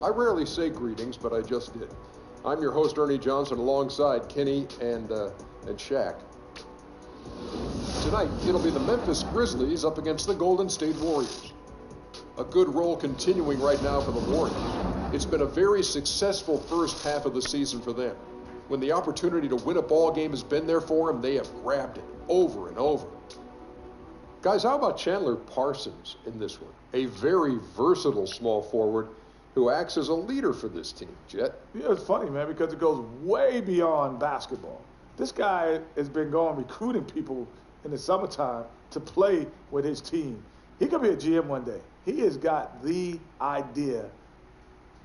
I rarely say greetings, but I just did. I'm your host, Ernie Johnson, alongside Kenny and Shaq. Tonight, it'll be the Memphis Grizzlies up against the Golden State Warriors. A good roll continuing right now for the Warriors. It's been a very successful first half of the season for them. When the opportunity to win a ball game has been there for them, they have grabbed it over and over. Guys, how about Chandler Parsons in this one? A very versatile small forward who acts as a leader for this team. Jet? Yeah, it's funny, man, because it goes way beyond basketball. This guy has been going recruiting people in the summertime to play with his team. He could be a GM one day. He has got the idea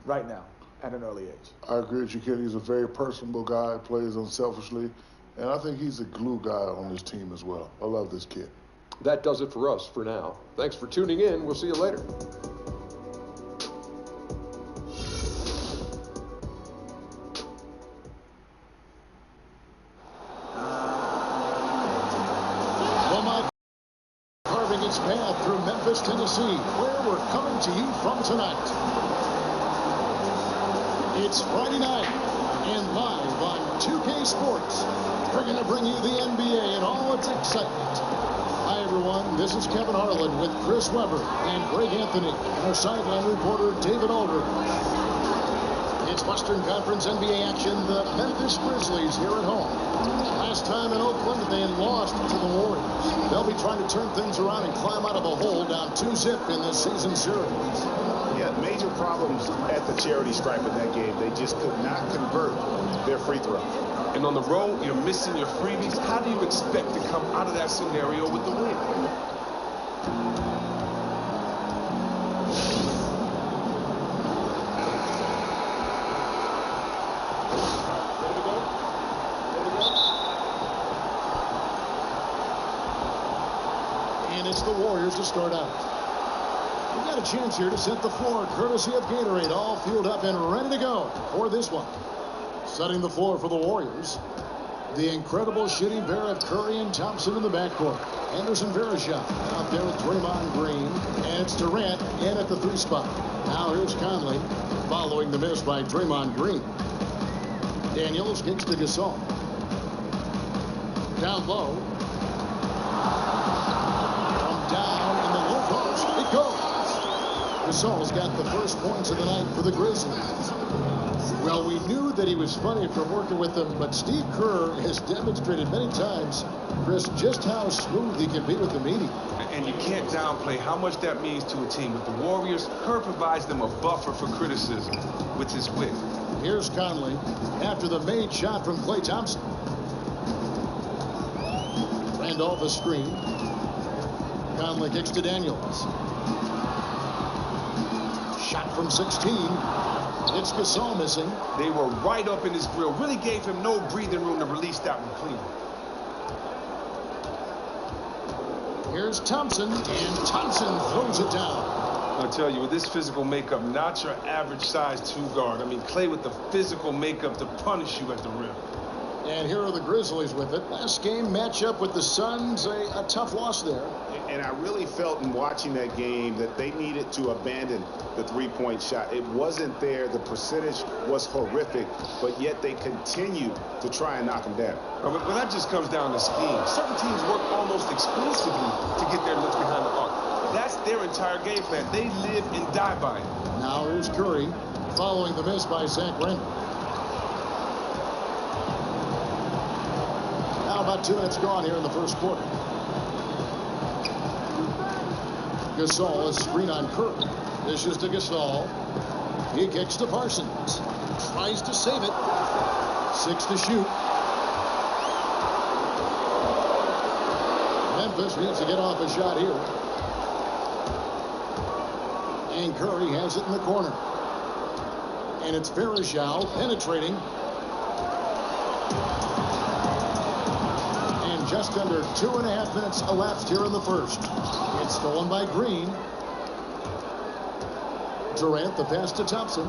right now at an early age. I agree with you, Kenny. He's a very personable guy, plays unselfishly, and I think he's a glue guy on this team as well. I love this kid. That does it for us for now. Thanks for tuning in. We'll see you later. Carving its path through Memphis, Tennessee, where we're coming to you from tonight. It's Friday night, and live on 2K Sports, we're going to bring you the NBA and all its excitement. Hi, everyone. This is Kevin Harlan with Chris Webber and Greg Anthony and our sideline reporter, David Aldridge. It's Western Conference NBA action. The Memphis Grizzlies here at home. Last time in Oakland, they lost to the Warriors. They'll be trying to turn things around and climb out of a hole down 2-0 in this season series. Yeah, major problems at the charity stripe in that game. They just could not convert their free throw. And on the road, you're missing your freebies. How do you expect to come out of that scenario with the win? And it's the Warriors to start out. We got a chance here to set the floor, courtesy of Gatorade, all fueled up and ready to go for this one. Setting the floor for the Warriors, the incredible shooting pair of Curry and Thompson in the backcourt. Anderson Varejao out there with Draymond Green, and it's Durant in at the 3 spot. Now here's Conley, following the miss by Draymond Green. Daniels kicks to Gasol. Down low. From down in the low post, it goes. Gasol's got the first points of the night for the Grizzlies. Well, we knew that he was funny from working with them, but Steve Kerr has demonstrated many times, Chris, just how smooth he can be with the media. And you can't downplay how much that means to a team. With the Warriors, Kerr provides them a buffer for criticism with his wit. Here's Conley after the made shot from Klay Thompson. Randolph a screen. Conley kicks to Daniels. Shot from 16. It's Gasol missing. They were right up in his grill. Really gave him no breathing room to release that one clean. Here's Thompson, and Thompson throws it down. I'll tell you, with this physical makeup, not your average size 2 guard. I mean, Klay with the physical makeup to punish you at the rim. And here are the Grizzlies with it. Last game matchup with the Suns, a tough loss there. And I really felt in watching that game that they needed to abandon the three-point shot. It wasn't there. The percentage was horrific, but yet they continued to try and knock them down. But that just comes down to scheme. Certain teams work almost exclusively to get their looks behind the arc. That's their entire game plan. They live and die by it. Now here's Curry, following the miss by Zach Randolph. Now about 2 minutes gone here in the first quarter. Gasol is screen on Curry. Dishes to Gasol. He kicks to Parsons. Tries to save it. 6 to shoot. Memphis needs to get off a shot here. And Curry has it in the corner. And it's Varejao penetrating. And just under 2.5 minutes elapsed here in the first. It's stolen by Green. Durant, the pass to Thompson.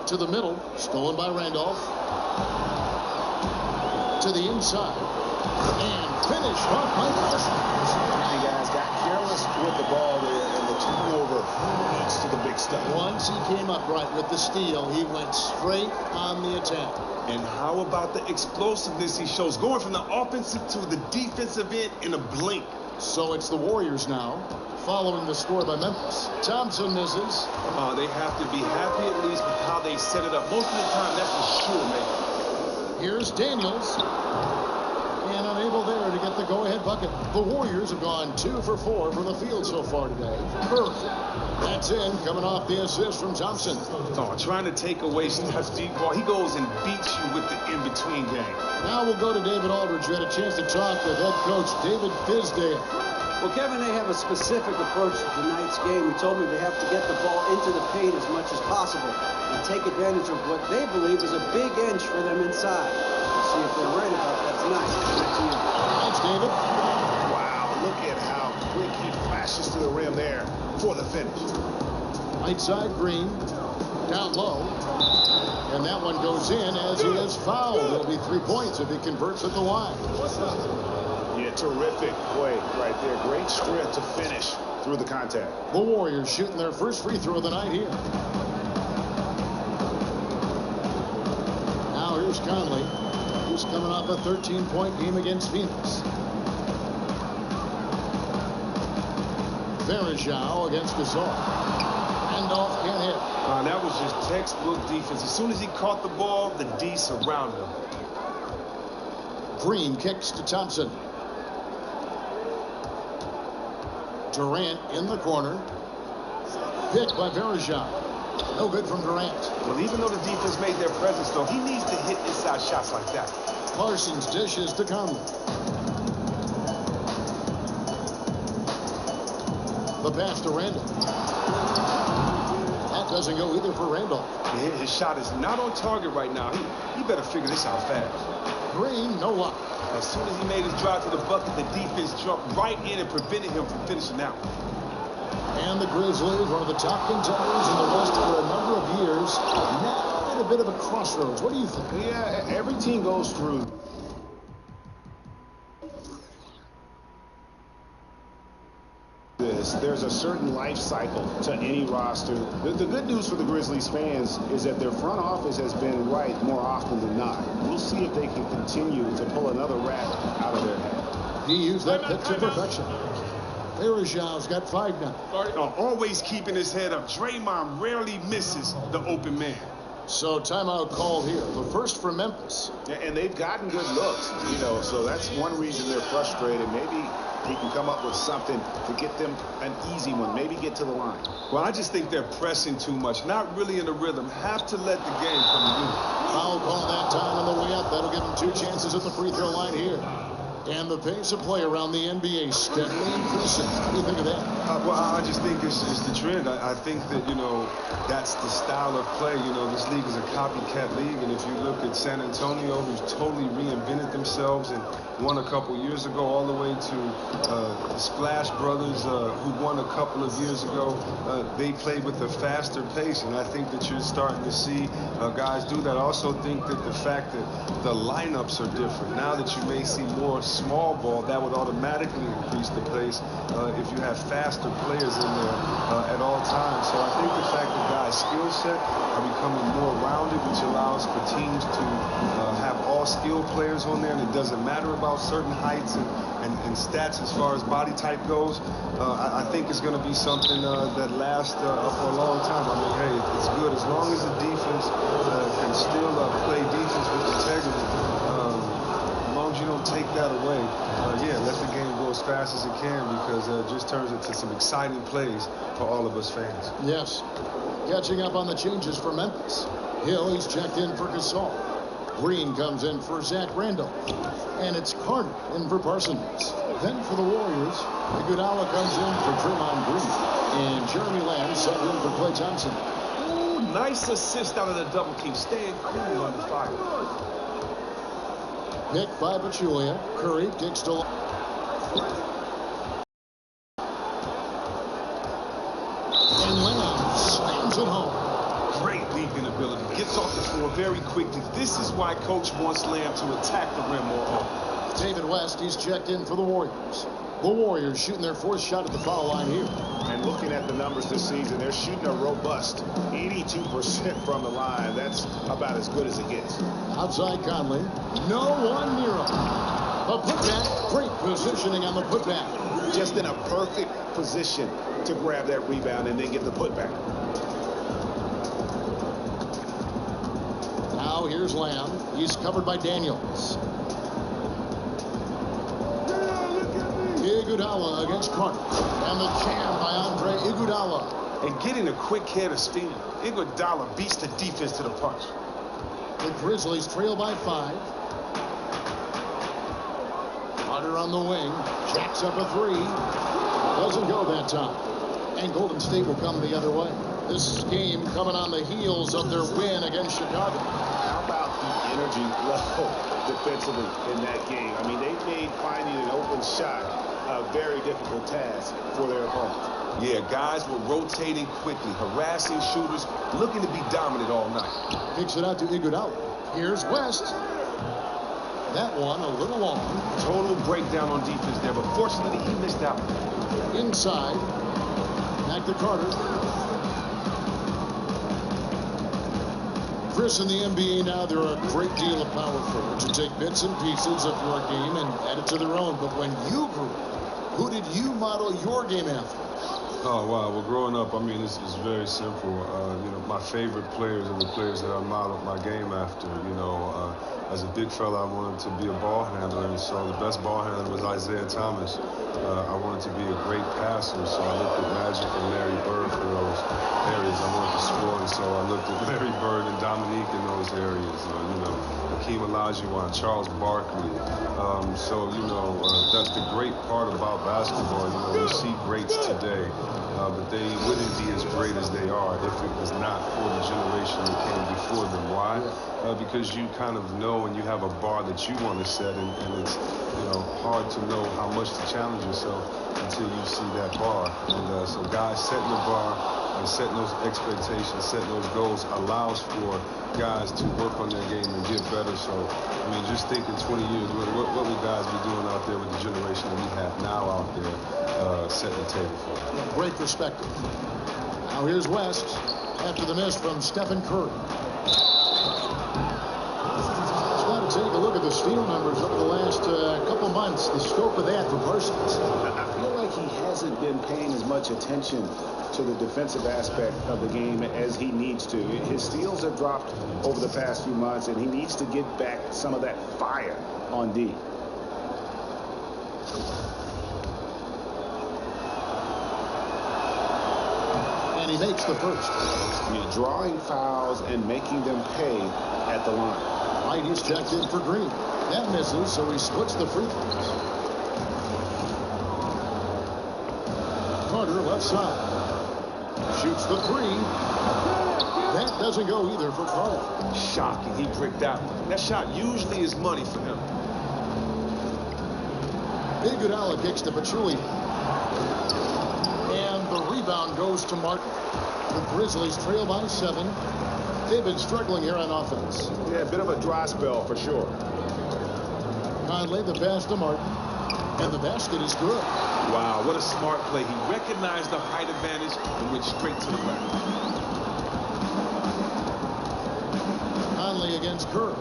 To the middle, stolen by Randolph. To the inside. And finished off by Parsons. The guys got careless with the ball there, and the turnover leads to the big stuff. Once he came upright with the steal, he went straight on the attack. And how about the explosiveness he shows, going from the offensive to the defensive end in a blink? So it's the Warriors now, following the score by Memphis. Thompson misses. They have to be happy at least with how they set it up. Most of the time, that's for sure, man. Here's Daniels. And unable there to get the go-ahead bucket. The Warriors have gone 2 for 4 from the field so far today. Curry. That's in, coming off the assist from Thompson. Oh, trying to take away Steph's deep ball. He goes and beats you with the in-between game. Now we'll go to David Aldridge. You had a chance to talk with head coach David Fizdale. Well, Kevin, they have a specific approach to tonight's game. He told me they have to get the ball into the paint as much as possible and take advantage of what they believe is a big inch for them inside. We'll see if they're right about that tonight. Back to you. Thanks, David. Wow, look at how quick he flashes to the rim there for the finish. Right side, Green. Down low. And that one goes in as he is fouled. It'll be 3 points if he converts at the line. Yeah, terrific play right there. Great strength to finish through the contact. The Warriors shooting their first free throw of the night here. Now here's Conley. He's coming off a 13-point game against Phoenix. Verajao against Gasol. Randolph can't hit. That was just textbook defense. As soon as he caught the ball, the D surrounded him. Green kicks to Thompson. Durant in the corner. Picked by Verajao. No good from Durant. Well, even though the defense made their presence, though, he needs to hit inside shots like that. Parsons dishes to Conley. The pass to Randall. That doesn't go either for Randall. Yeah, his shot is not on target right now. He better figure this out fast. Green, no luck. As soon as he made his drive to the bucket, the defense jumped right in and prevented him from finishing out. And the Grizzlies, one of the top contenders in the West for a number of years, now at a bit of a crossroads. What do you think? Yeah, every team goes through this. There's a certain life cycle to any roster. The good news for the Grizzlies fans is that their front office has been right more often than not. We'll see if they can continue to pull another rat out of their hat. He used that pick to perfection. Verajao's got 5 now. Always keeping his head up. Draymond rarely misses the open man. So timeout called here. The first for Memphis. Yeah, and they've gotten good looks, so that's one reason they're frustrated. Maybe he can come up with something to get them an easy one. Maybe get to the line. Well, I just think they're pressing too much. Not really in the rhythm. Have to let the game come to you. Foul call that time on the way up. That'll give him 2 chances at the free throw line here. And the pace of play around the NBA steadily increasing. What do you think of that? Well, I just think it's the trend. I think that, that's the style of play. This league is a copycat league. And if you look at San Antonio, who's totally reinvented themselves and won a couple years ago, all the way to the Splash Brothers, who won a couple of years ago, they played with a faster pace. And I think that you're starting to see guys do that. I also think that the fact that the lineups are different. Now that you may see more small ball, that would automatically increase the pace if you have faster players in there at all times. So I think the fact that guys' skill set are becoming more rounded, which allows for teams to have all skilled players on there, and it doesn't matter about certain heights and stats as far as body type goes. I think it's going to be something that lasts for a long time. I mean, hey, it's good as long as the defense can still play defense with integrity. You don't take that away. Let the game go as fast as it can, because it just turns into some exciting plays for all of us fans. Yes. Catching up on the changes for Memphis. Hill, he's checked in for Gasol. Green comes in for Zach Randall. And it's Carter in for Parsons. Then for the Warriors, Iguodala comes in for Draymond Green. And Jeremy Lamb subbed in for Klay Thompson. Ooh, nice assist out of the double team. Staying cool under fire. Picked by Pachulia. Curry kicks to... And Lamb slams it home. Great leaping ability. Gets off the floor very quickly. This is why Coach wants Lamb to attack the rim more often. David West, he's checked in for the Warriors. The Warriors shooting their fourth shot at the foul line here. And looking at the numbers this season, they're shooting a robust 82% from the line. That's about as good as it gets. Outside Conley. No one near him. The putback. Great positioning on the putback. Just in a perfect position to grab that rebound and then get the putback. Now here's Lamb. He's covered by Daniels. Iguodala against Carter. And the jam by Andre Iguodala. And getting a quick head of steam. Iguodala beats the defense to the punch. The Grizzlies trail by 5. Carter on the wing. Jacks up a 3. Doesn't go that time. And Golden State will come the other way. This game coming on the heels of their win against Chicago. How about the energy level defensively in that game? I mean, they made finding an open shot a very difficult task for their opponents. Yeah, guys were rotating quickly, harassing shooters, looking to be dominant all night. Kicks it out to Iguodala. Here's West. That one a little long. Total breakdown on defense there, but fortunately he missed out. Inside. Back to Carter. Chris, in the NBA now, there are a great deal of power forwards who take bits and pieces of your game and add it to their own. But when you grew up, who did you model your game after? Oh, wow. Well, growing up, I mean, it's very simple. You know, my favorite players are the players that I modeled my game after. You know, as a big fella, I wanted to be a ball handler, and so the best ball handler was Isaiah Thomas. I wanted to be a great passer, so I looked at Magic and Larry Bird for those areas. I wanted to score, and so I looked at Larry Bird and Dominique in those areas. You know, Hakeem Olajuwon, Charles Barkley. So, you know, that's the great part about basketball. You know, we see greats today, but they wouldn't be as great as they are if it was not for the generation that came before them. Why? Because you kind of know and you have a bar that you want to set, and it's, you know, hard to know how much to challenge yourself until you see that bar. And so guys setting the bar and setting those expectations, setting those goals allows for guys to work on their game and get better. So, I mean, just thinking 20 years, what will guys be doing out there with the generation that we have now out there setting the table for? Great perspective. Now here's West after the miss from Stephen Curry. Take a look at the steal numbers over the last couple months. The scope of that for Parsons. I feel like he hasn't been paying as much attention to the defensive aspect of the game as he needs to. His steals have dropped over the past few months, and he needs to get back some of that fire on D. And he makes the first. Drawing fouls and making them pay at the line. Right, he's checked in for Green. That misses, so he splits the free throws. Carter left side. Shoots the 3. That doesn't go either for Carter. Shocking, he bricked that one. That shot usually is money for him. Iguodala kicks to Pachulia. And the rebound goes to Martin. The Grizzlies trail by 7. They've been struggling here on offense. Yeah, a bit of a dry spell for sure. Conley, the pass to Martin. And the basket is good. Wow, what a smart play. He recognized the height advantage and went straight to the rack. Conley against Kerr.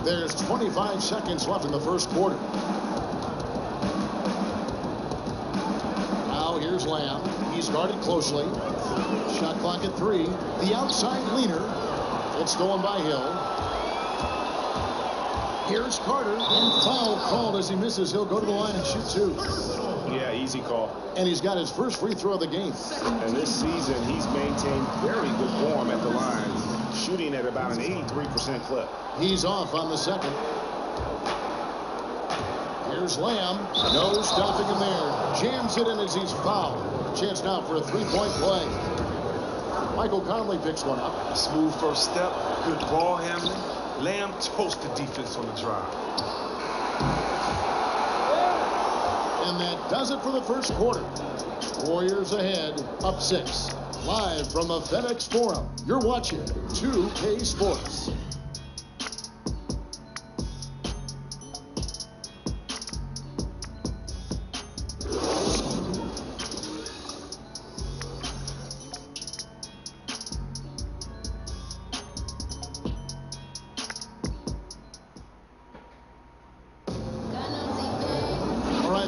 There's 25 seconds left in the first quarter. Now here's Lamb. He's guarded closely. Shot clock at 3. The outside leaner. It's stolen by Hill. Here's Carter. And foul called as he misses. He'll go to the line and shoot 2. Yeah, easy call. And he's got his first free throw of the game. And this season, he's maintained very good form at the line, shooting at about an 83% clip. He's off on the second. Here's Lamb. No stopping him there. Jams it in as he's fouled. Chance now for a 3-point play. Michael Conley picks one up. Smooth first step, good ball handling. Lamb toast the defense on the drive. And that does it for the first quarter. Warriors ahead, up 6. Live from the FedEx Forum, you're watching 2K Sports.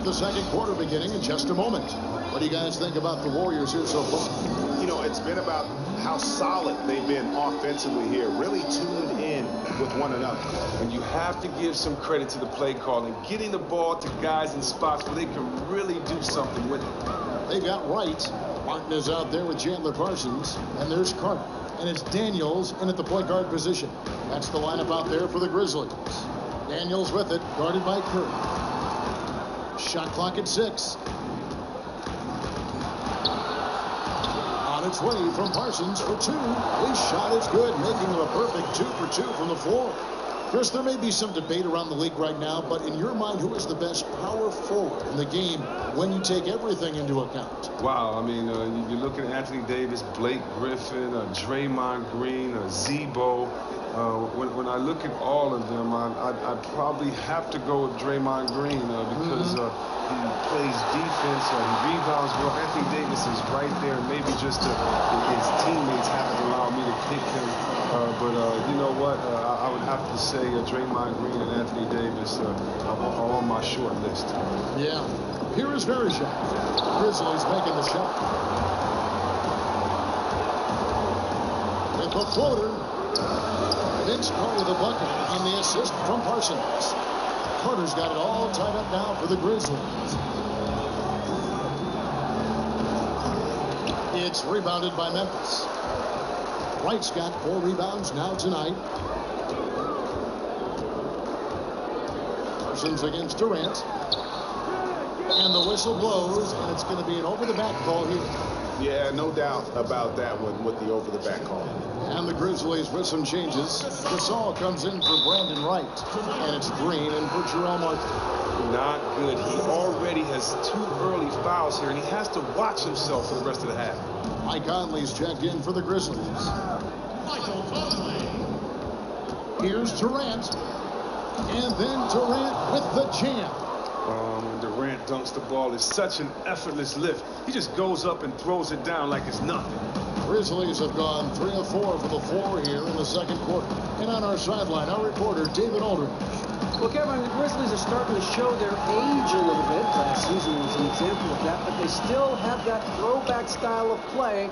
the second quarter beginning in just a moment. What do you guys think about the Warriors here so far? You know, it's been about how solid they've been offensively here, really tuned in with one another. And you have to give some credit to the play calling, getting the ball to guys in spots where they can really do something with it. They've got Wright. Martin is out there with Chandler Parsons. And there's Carter. And it's Daniels in at the point guard position. That's the lineup out there for the Grizzlies. Daniels with it, guarded by Curry. Shot clock at 6. On its way from Parsons for 2. His shot is good, making it a perfect 2 for 2 from the floor. Chris, there may be some debate around the league right now, but in your mind, who is the best power forward in the game when you take everything into account? Wow, I mean, you're looking at Anthony Davis, Blake Griffin, Draymond Green, Zebo. When I look at all of them, I'd probably have to go with Draymond Green because he plays defense, he rebounds well. Anthony Davis is right there. Maybe just his teammates haven't allowed me to pick him. But you know what? I would have to say Draymond Green and Anthony Davis are on my short list. Yeah. Here is Verishak. Grizzlies making the shot. With the floater. Vince Carter the bucket and the assist from Parsons. Carter's got it all tied up now for the Grizzlies. It's rebounded by Memphis. Wright's got 4 rebounds now tonight. Parsons against Durant. And the whistle blows, and it's going to be an over-the-back call here. Yeah, no doubt about that one with the over-the-back call. And the Grizzlies with some changes. Gasol comes in for Brandon Wright. And it's Green in for Jerome Martin. Not good. He already has 2 early fouls here, and he has to watch himself for the rest of the half. Mike Conley's checked in for the Grizzlies. Here's Durant. And then Durant with the jam. When Durant dunks the ball, it's such an effortless lift. He just goes up and throws it down like it's nothing. Grizzlies have gone 3 of 4 for the floor here in the second quarter. And on our sideline, our reporter, David Aldridge. Well, Kevin, the Grizzlies are starting to show their age a little bit. Last season was an example of that, but they still have that throwback style of play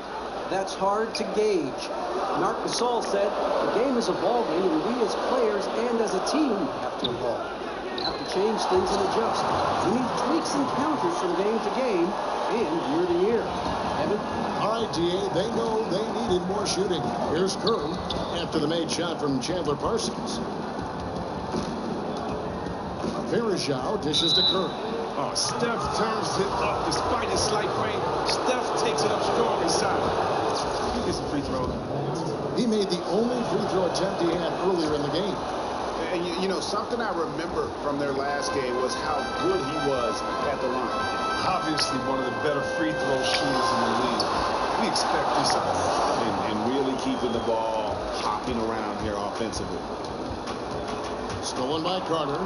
that's hard to gauge. Marc Gasol said the game is evolving, and we as players and as a team have to evolve. We have to change things and adjust. We need tweaks and counters from game to game and year to year. Evan? All right, D.A., they know they needed more shooting. Here's Curry after the made shot from Chandler Parsons. Verishak dishes to Curry. Oh, Steph turns it up despite his slight frame. Steph takes it up strong inside. He gets a free throw. He made the only free throw attempt he had earlier in the game. And you know, something I remember from their last game was how good he was at the line. Obviously one of the better free throw shooters in the league. We expect this out of him. And really keeping the ball hopping around here offensively. Stolen by Carter.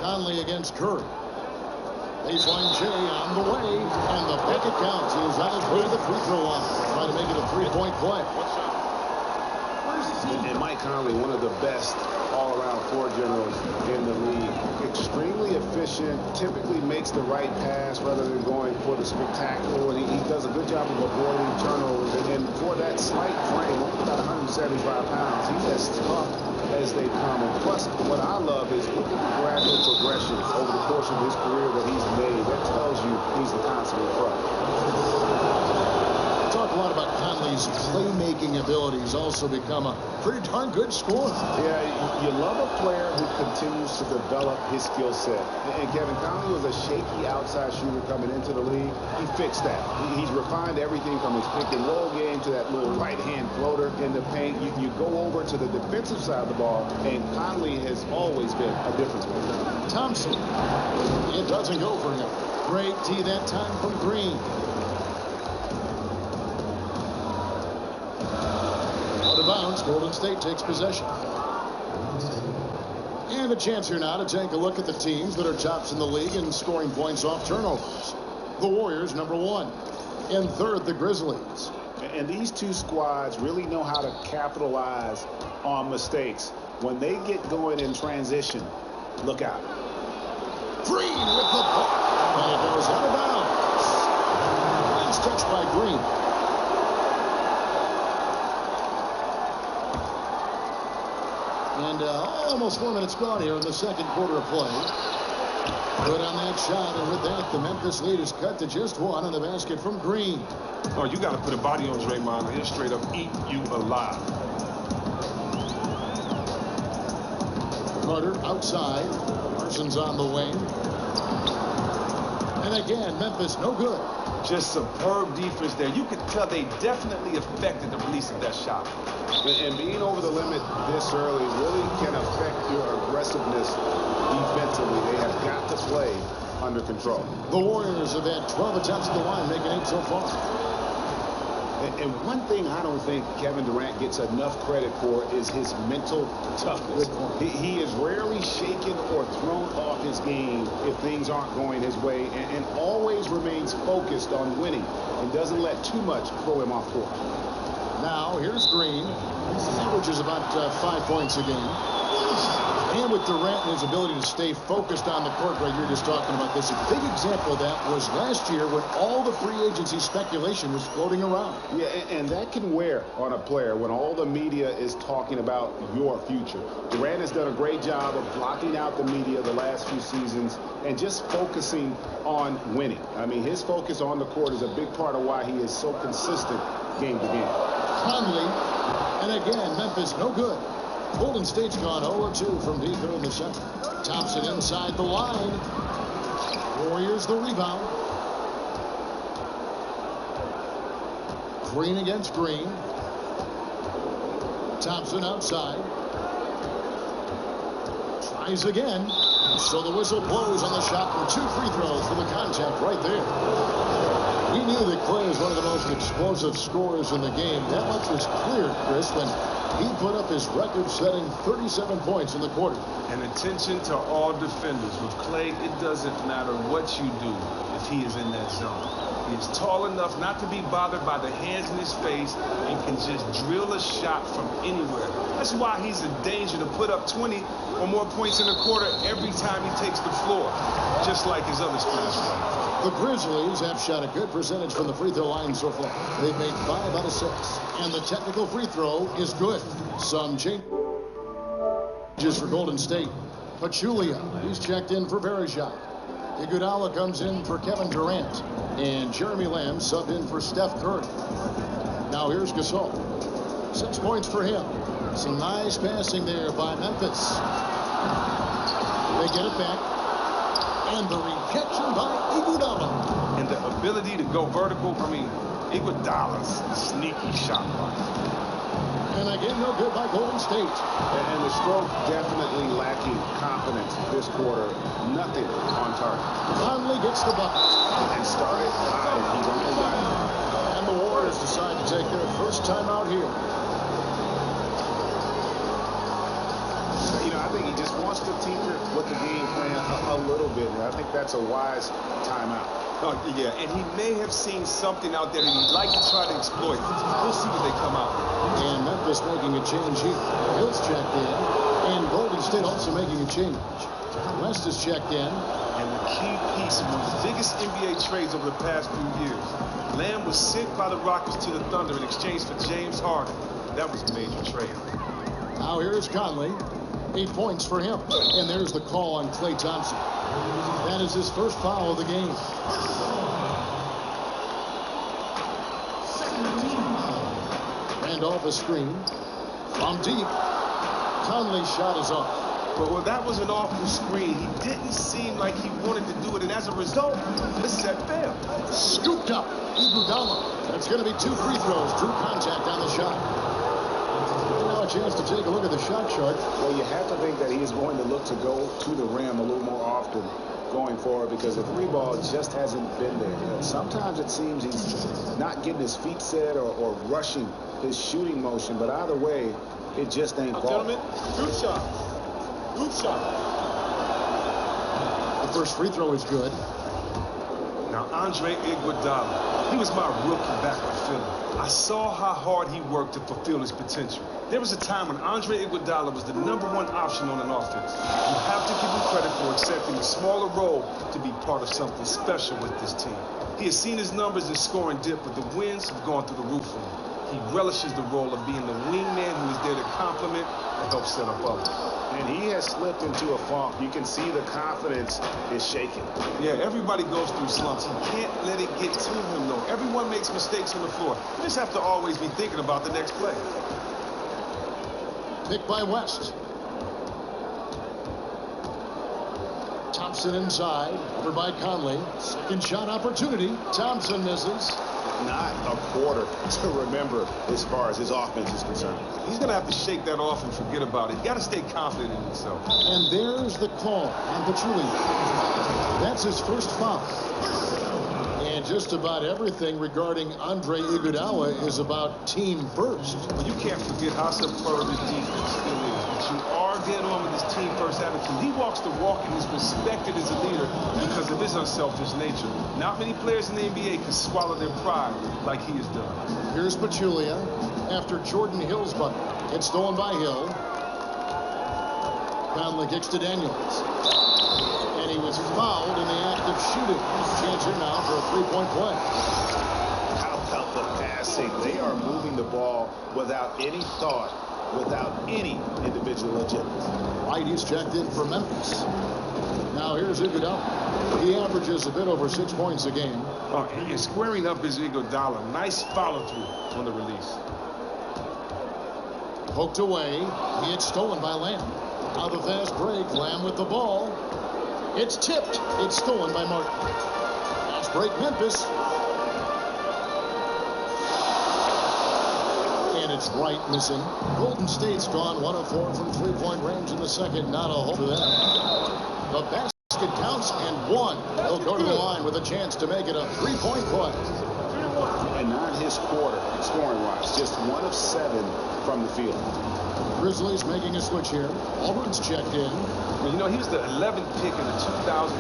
Conley against Curry. Baseline J on the way, and the bucket counts. He's on his way to the free throw line. Trying to make it a 3-point play. And Mike Conley, one of the best all-around floor generals in the league. Extremely efficient, typically makes the right pass rather than going for the spectacular. And he does a good job of avoiding turnovers. And for that slight frame, only about 175 pounds, he's as tough as they come. And plus, what I love is look at the gradual progression over the course of his career that he's made. That tells you he's a consummate pro. Talk a lot about Conley's playmaking abilities. Also become a pretty darn good scorer. Yeah, you love a player who continues to develop his skill set. And Kevin Conley was a shaky outside shooter coming into the league. He fixed that. He's refined everything from his pick and roll game to that little right-hand floater in the paint. You go over to the defensive side of the ball, and Conley has always been a difference maker. Thompson. It doesn't go for him. Great D that time from Green. Out of bounds, Golden State takes possession. And a chance here now to take a look at the teams that are tops in the league in scoring points off turnovers. The Warriors, number 1. And third, the Grizzlies. And these two squads really know how to capitalize on mistakes. When they get going in transition, look out. Green with the block. And it goes out of bounds. Nice catch by Green. And almost 4 minutes gone here in the second quarter of play. Good on that shot, and with that, the Memphis lead is cut to just 1 on the basket from Green. Oh, you got to put a body on Draymond. He'll straight up eat you alive. Carter outside. Parsons on the wing. And again, Memphis no good. Just superb defense there. You could tell they definitely affected the release of that shot. And being over the limit this early really can affect your aggressiveness defensively. They have got to play under control. The Warriors have had 12 attempts at the line, making 8 so far. And one thing I don't think Kevin Durant gets enough credit for is his mental toughness. He is rarely shaken or thrown off his game if things aren't going his way, and always remains focused on winning and doesn't let too much throw him off course. Now, here's Green. He averages about 5 points a game. And with Durant and his ability to stay focused on the court, Greg, you're just talking about this. A big example of that was last year when all the free agency speculation was floating around. Yeah, and that can wear on a player when all the media is talking about your future. Durant has done a great job of blocking out the media the last few seasons and just focusing on winning. I mean, his focus on the court is a big part of why he is so consistent game to game. Conley, and again, Memphis no good. Golden State's gone 0-2 from deep here in the second. Thompson inside the line. Warriors the rebound. Green against Green. Thompson outside. Tries again. So the whistle blows on the shot for 2 free throws for the contact right there. We knew that Clay is one of the most explosive scorers in the game. That much was clear, Chris, when he put up his record-setting 37 points in the quarter. And attention to all defenders. With Clay, it doesn't matter what you do if he is in that zone. He is tall enough not to be bothered by the hands in his face and can just drill a shot from anywhere. That's why he's in danger to put up 20 or more points in a quarter every time he takes the floor, just like his other splash plays. The Grizzlies have shot a good percentage from the free throw line so far. They've made 5 out of 6. And the technical free throw is good. Some changes for Golden State. Pachulia, he's checked in for Verejao. Iguodala comes in for Kevin Durant. And Jeremy Lamb subbed in for Steph Curry. Now here's Gasol. 6 points for him. Some nice passing there by Memphis. They get it back. And the rejection by Iguodala. And the ability to go vertical, I mean, Iguodala's sneaky shot block. And again, no good by Golden State. And the stroke definitely lacking confidence this quarter. Nothing on target. Conley gets the bucket. And started high. He's only got it. And the Warriors decide to take their first time out here. You know, I think he just wants to tinker with the game plan a little bit. I think that's a wise timeout. Oh, yeah, and he may have seen something out there that he'd like to try to exploit. We'll see when they come out. And Memphis making a change here. Hill's checked in. And Golden State also making a change. West is checked in. And the key piece of one of the biggest NBA trades over the past few years. Lamb was sent by the Rockets to the Thunder in exchange for James Harden. That was a major trade. Now here's Conley. 8 points for him. And there's the call on Klay Thompson. That is his first foul of the game. Randolph a screen. From deep. Conley's shot is off. But that was an awful screen. He didn't seem like he wanted to do it. And as a result, the set failed. Scooped up. Iguodala. That's going to be 2 free throws. Drew contact on the shot. Now a chance to take a look at the shot chart. Well, you have to think that he's going to look to go to the rim a little more often going forward because the 3 ball just hasn't been there. You know, sometimes it seems he's not getting his feet set or rushing his shooting motion, but either way, it just ain't ball. Gentlemen, group shot. Group shot. The first free throw is good. Now, Andre Iguodala, he was my rookie back in Philly. I saw how hard he worked to fulfill his potential. There was a time when Andre Iguodala was the #1 option on an offense. You have to give him credit for accepting a smaller role to be part of something special with this team. He has seen his numbers in scoring dip, but the wins have gone through the roof for him. He relishes the role of being the wingman who is there to complement and help set up others. And he has slipped into a funk. You can see the confidence is shaking. Yeah, everybody goes through slumps. He can't let it get to him, though. Everyone makes mistakes on the floor. You just have to always be thinking about the next play. Pick by West. Thompson inside, over by Conley. Second shot opportunity. Thompson misses. Not a quarter to remember as far as his offense is concerned. He's going to have to shake that off and forget about it. You got to stay confident in himself. And there's the call on Pachulia. That's his first foul. And just about everything regarding Andre Iguodala is about team first. Well, you can't forget how superb his defense still is. But you are getting on with his team first attitude. He walks the walk and is respected as a leader because of his unselfish nature. Not many players in the NBA can swallow their pride like he has done. Here's Pachulia after Jordan Hill's bucket. It's stolen by Hill. Conley kicks to Daniels. And he was fouled in the act of shooting. There's a chance here now for a three-point play. How about the passing? They are moving the ball without any thought, without any individual agenda. White is checked in for Memphis. Now here's Iguodala. He averages a bit over 6 points a game. Oh, and squaring up is Iguodala. Nice follow-through on the release. Poked away. It's stolen by Lamb. Now the fast break. Lamb with the ball. It's tipped. It's stolen by Martin. Fast break Memphis. And it's Wright missing. Golden State's gone 1 of 4 from three-point range in the second. Not a hole for them. The basket counts and one. He'll go to the line with a chance to make it a three-point play. And not his quarter, scoring-wise. Just 1 of 7 from the field. Grizzlies making a switch here. Auburn's checked in. You know, he was the 11th pick in the 2011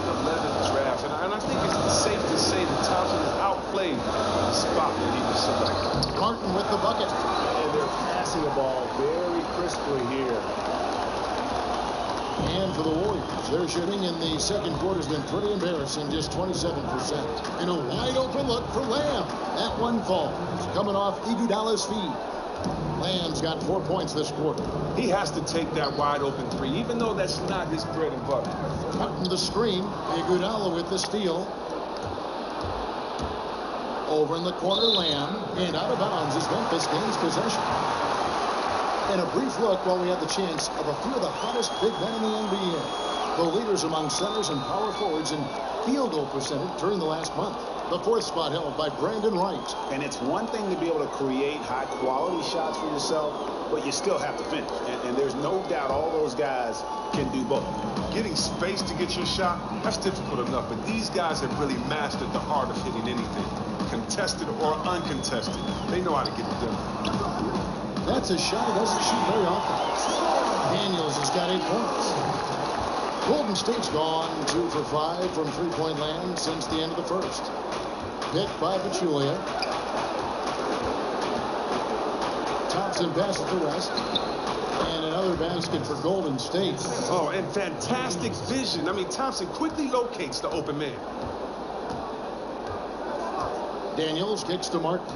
draft, and I think it's safe to say that Thompson has outplayed the spot that he was selected. Martin with the bucket. And they're passing the ball very crisply here. And for the Warriors, their shooting in the second quarter has been pretty embarrassing, just 27%. And a wide open look for Lamb. That one falls, coming off Iguodala's feet. Lamb's got 4 points this quarter. He has to take that wide open three, even though that's not his bread and butter. Martin the screen. Iguodala with the steal. Over in the corner, Lamb. And out of bounds as Memphis gains possession. And a brief look while we had the chance of a few of the hottest big men in the NBA. The leaders among centers and power forwards in field goal percentage during the last month. The 4th spot held by Brandon Wright. And it's one thing to be able to create high-quality shots for yourself, but you still have to finish. And there's no doubt all those guys can do both. Getting space to get your shot, that's difficult enough, but these guys have really mastered the art of hitting anything, contested or uncontested. They know how to get it done. That's a shot he doesn't shoot very often. Daniels has got 8 points. Golden State's gone 2 for 5 from three-point land since the end of the first. Picked by Pachulia. Thompson passes to West. And another basket for Golden State. Oh, and fantastic vision. I mean, Thompson quickly locates the open man. Daniels kicks to Martin.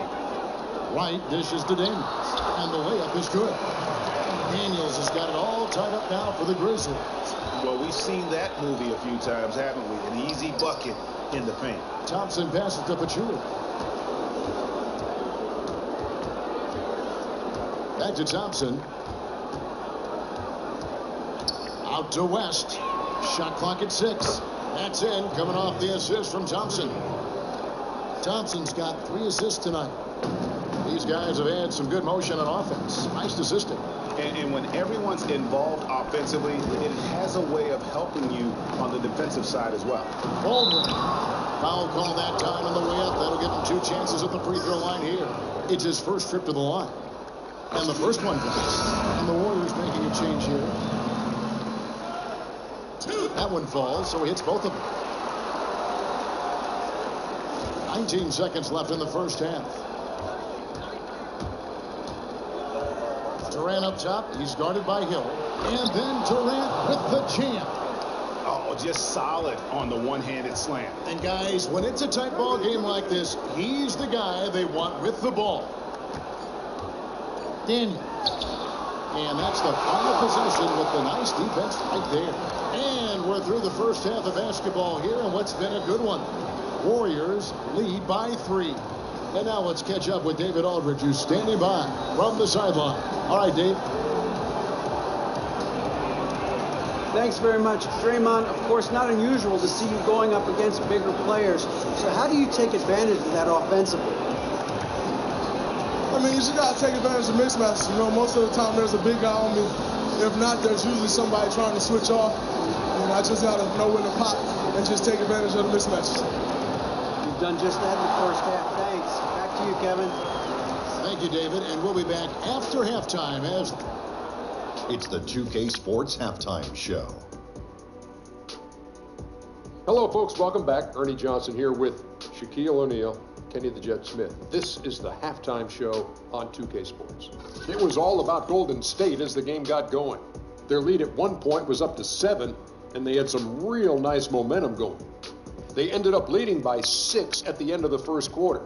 Wright dishes to Daniels. And the layup is good. Daniels has got it all tied up now for the Grizzlies. Well, we've seen that movie a few times, haven't we? An easy bucket in the paint. Thompson passes to Pachulia. Back to Thompson. Out to West. Shot clock at 6. That's in, coming off the assist from Thompson. Thompson's got 3 assists tonight. These guys have had some good motion on offense. Nice assisting. And when everyone's involved offensively, it has a way of helping you on the defensive side as well. Baldwin. Foul call that time on the way up. That'll give him 2 chances at the free throw line here. It's his first trip to the line. And the first one falls. And the Warriors making a change here. That one falls, so he hits both of them. 19 seconds left in the first half. Durant up top. He's guarded by Hill. And then Durant with the jam. Oh, just solid on the one-handed slam. And guys, when it's a tight ball game like this, he's the guy they want with the ball. Daniel. And that's the final possession with the nice defense right there. And we're through the first half of basketball here, and what's been a good one. Warriors lead by 3. And now let's catch up with David Aldridge, who's standing by from the sideline. All right, Dave. Thanks very much. Draymond, of course, not unusual to see you going up against bigger players. So how do you take advantage of that offensively? I mean, you just got to take advantage of mismatches. You know, most of the time there's a big guy on me. If not, there's usually somebody trying to switch off. And I just got to know when to pop and just take advantage of the mismatches. You've done just that in the first half. Thanks. Back to you, Kevin. Thank you, David. And we'll be back after halftime as it's the 2K Sports Halftime Show. Hello, folks. Welcome back. Ernie Johnson here with Shaquille O'Neal, Kenny the Jet Smith. This is the halftime show on 2K Sports. It was all about Golden State as the game got going. Their lead at one point was up to 7, and they had some real nice momentum going. They ended up leading by 6 at the end of the first quarter.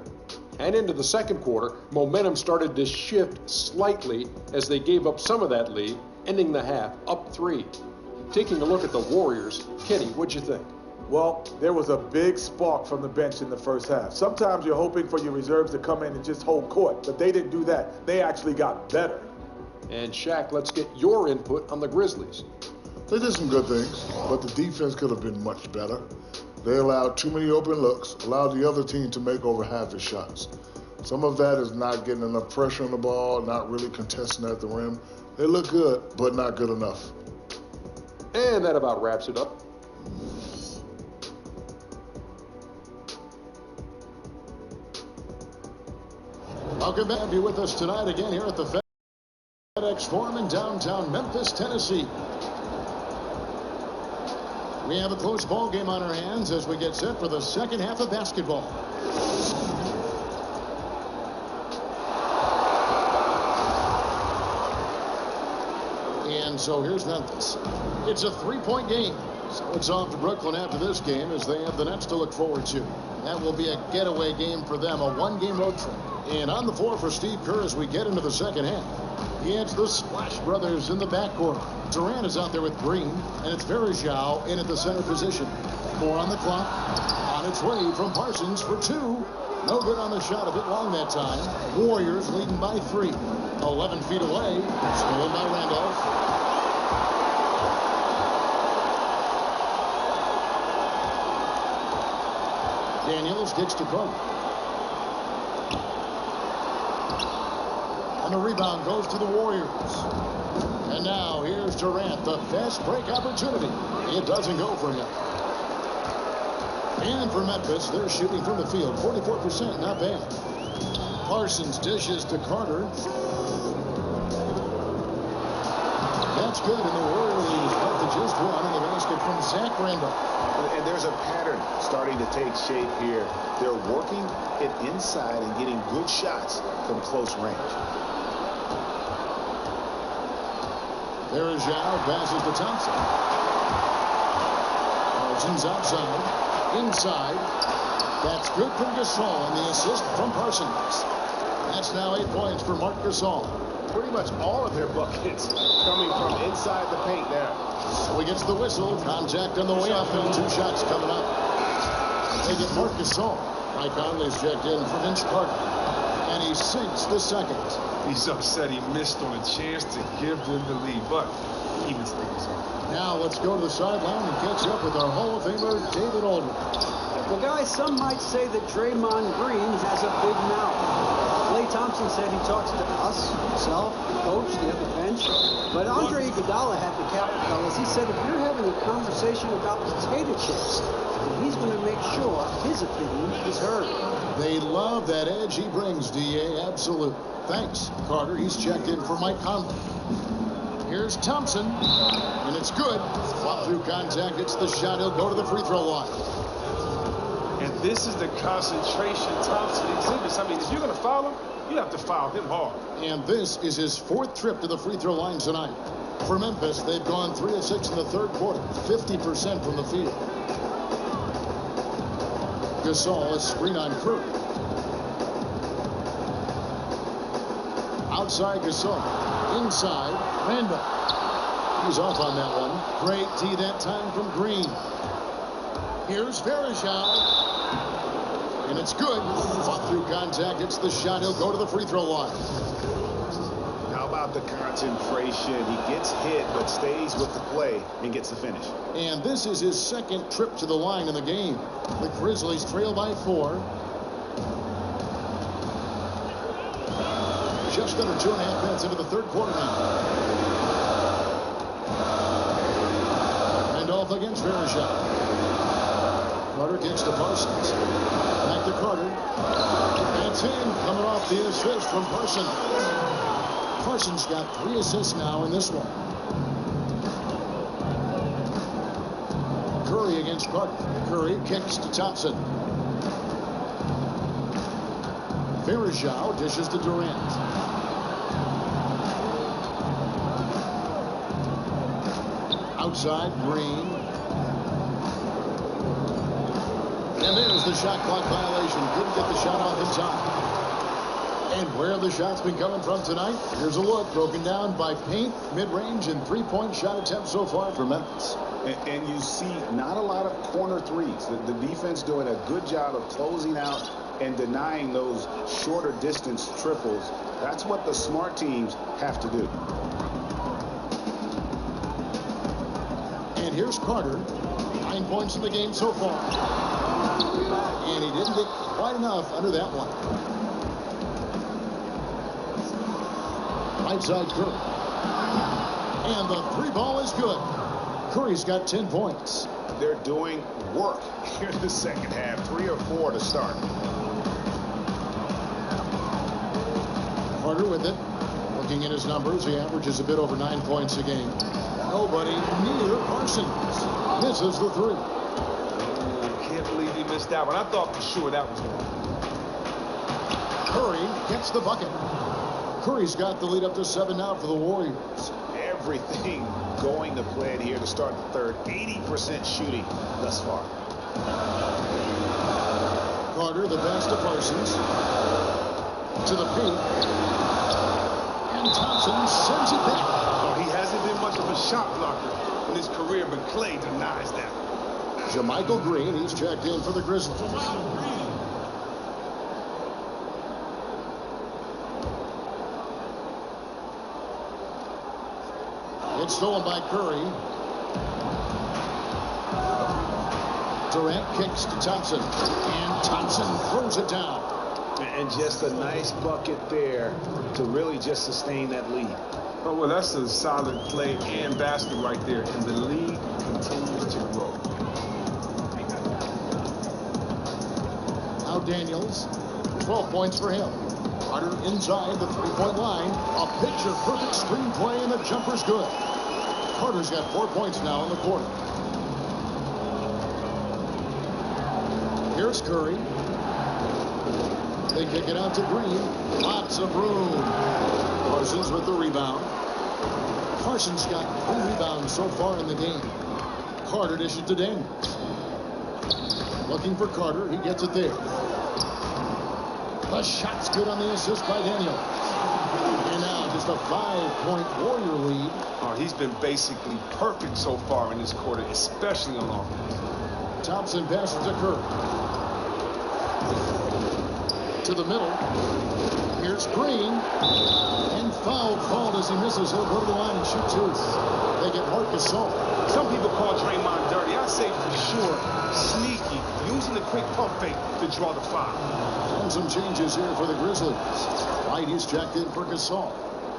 And into the second quarter, momentum started to shift slightly as they gave up some of that lead, ending the half up 3. Taking a look at the Warriors, Kenny, what'd you think? Well, there was a big spark from the bench in the first half. Sometimes you're hoping for your reserves to come in and just hold court, but they didn't do that. They actually got better. And Shaq, let's get your input on the Grizzlies. They did some good things, but the defense could have been much better. They allowed too many open looks, allowed the other team to make over half his shots. Some of that is not getting enough pressure on the ball, not really contesting at the rim. They look good, but not good enough. And that about wraps it up. Welcome back. Be with us tonight again here at the FedEx Forum in downtown Memphis, Tennessee. We have a close ball game on our hands as we get set for the second half of basketball. And so here's Memphis. It's a 3-point game. So it's off to Brooklyn after this game as they have the Nets to look forward to. That will be a getaway game for them, a 1-game road trip. And on the floor for Steve Kerr as we get into the second half. He has the Splash Brothers in the backcourt. Durant is out there with Green, and it's Verjao in at the center position. 4 on the clock. On its way from Parsons for 2. No good on the shot, a bit long that time. Warriors leading by 3. 11 feet away. Stolen by Randolph. Daniels gets to Carter. And the rebound goes to the Warriors. And now here's Durant, the fast break opportunity. It doesn't go for him. And for Memphis, they're shooting from the field. 44%, not bad. Parsons dishes to Carter. That's good, and the Warriors got the just one in the basket from Zach Randolph. And there's a pattern starting to take shape here. They're working it inside and getting good shots from close range. There is Zhao, passes to Thompson. Parsons outside, inside. That's good from Gasol, and the assist from Parsons. That's now 8 points for Marc Gasol. Pretty much all of their buckets coming from inside the paint now. So he gets the whistle. Contact on the way up, and 2 shots coming up. They get Marc Gasol. Mike Conley's checked in for Vince Carter. And he sinks the second. He's upset he missed on a chance to give them the lead, but he mistakes it. Now let's go to the sideline and catch up with our Hall of Famer, David Aldridge. Well, guys, some might say that Draymond Green has a big mouth. Klay Thompson said he talks to us, himself, the coach, the other bench. But Andre Iguodala had the cap, fellas. He said if you're having a conversation about potato chips, then he's going to make sure his opinion is heard. They love that edge he brings, D.A. Absolute. Thanks, Carter. He's checked in for Mike Conley. Here's Thompson, and it's good. Fought through contact. It's the shot. He'll go to the free throw line. And this is the concentration Thompson exhibits. I mean, if you're going to foul him, you have to foul him hard. And this is his 4th trip to the free throw line tonight. For Memphis, they've gone 3 of 6 in the 3rd quarter, 50% from the field. Gasol is screen on Curry. Outside Gasol. Inside, Randall. He's off on that one. Great D that time from Green. Here's Verejao. And it's good. Fought through contact. It's the shot. He'll go to the free throw line. How about the concentration? He gets hit but stays with the play and gets the finish. And this is his 2nd trip to the line in the game. The Grizzlies trail by 4. Just under 2.5 minutes into the 3rd quarter now. Randolph against Verejao. Carter kicks to Parsons. Back to Carter. That's in. Coming off the assist from Parsons. Parsons got 3 assists now in this one. Curry against Carter. Curry kicks to Thompson. Verejao dishes to Durant. Outside, Green. And there's the shot clock violation. Couldn't get the shot off in time. And where have the shots been coming from tonight? Here's a look broken down by paint, mid-range, and 3-point shot attempts so far for Memphis. And you see not a lot of corner threes. The defense doing a good job of closing out and denying those shorter distance triples. That's what the smart teams have to do. And here's Carter. 9 points in the game so far. And he didn't get quite enough under that one. Right side Curry. And the 3 ball is good. Curry's got 10 points. They're doing work here in the 2nd half. 3 or 4 to start. Carter with it. Looking at his numbers, he averages a bit over 9 points a game. Nobody near Parsons. Misses the 3. Can't believe he missed that one. I thought for sure that was going. Curry gets the bucket. Curry's got the lead up to 7 now for the Warriors. Everything going to plan here to start the 3rd. 80% shooting thus far. Carter, the pass to Parsons. To the paint. And Thompson sends it back. Oh, he hasn't been much of a shot blocker in his career, but Clay denies that. JaMychal Green, he's checked in for the Grizzlies. It's stolen by Curry. Durant kicks to Thompson. And Thompson throws it down. And just a nice bucket there to really just sustain that lead. Oh, well, that's a solid play and basket right there. And the lead continues to grow. Now Daniels. 12 points for him. Carter inside the 3-point line. A picture-perfect screenplay, and the jumper's good. Carter's got 4 points now in the quarter. Here's Curry. They kick it out to Green. Lots of room. Parsons with the rebound. Parsons got 3 rebounds so far in the game. Carter dishes to Daniels. Looking for Carter. He gets it there. The shot's good on the assist by Daniels. And now just a 5-point Warrior lead. Oh, he's been basically perfect so far in this quarter, especially on offense. Thompson passes to Curry. To the middle. Here's Green. And foul called as he misses. He'll go to the line and shoot 2. They get Marc Gasol. Some people call Draymond dirty. I say for sure sneaky, using the quick pump fake to draw the foul. And some changes here for the Grizzlies. White, he's checked in for Gasol.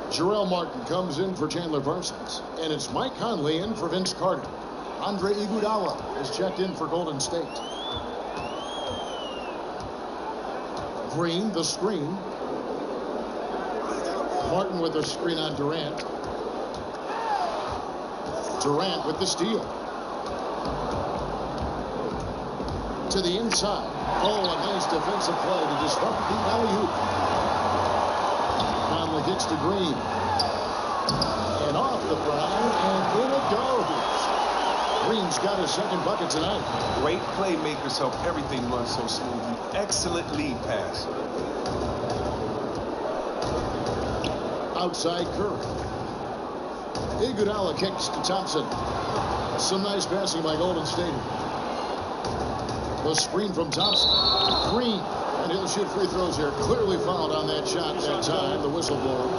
Jarrell Martin comes in for Chandler Parsons. And it's Mike Conley in for Vince Carter. Andre Iguodala is checked in for Golden State. Green, the screen. Martin with the screen on Durant. Durant with the steal. to the inside. Oh, a nice defensive play to disrupt the alley-oop. Conley kicks to Green. And off the prime, and in it goes. Green's got his second bucket tonight. Great playmakers help everything run so smoothly. Excellent lead pass. Outside Curry. Iguodala kicks to Thompson. Some nice passing by Golden State. The screen from Thompson. Green. And he'll shoot free throws here. Clearly fouled on that shot that time. The whistle blow.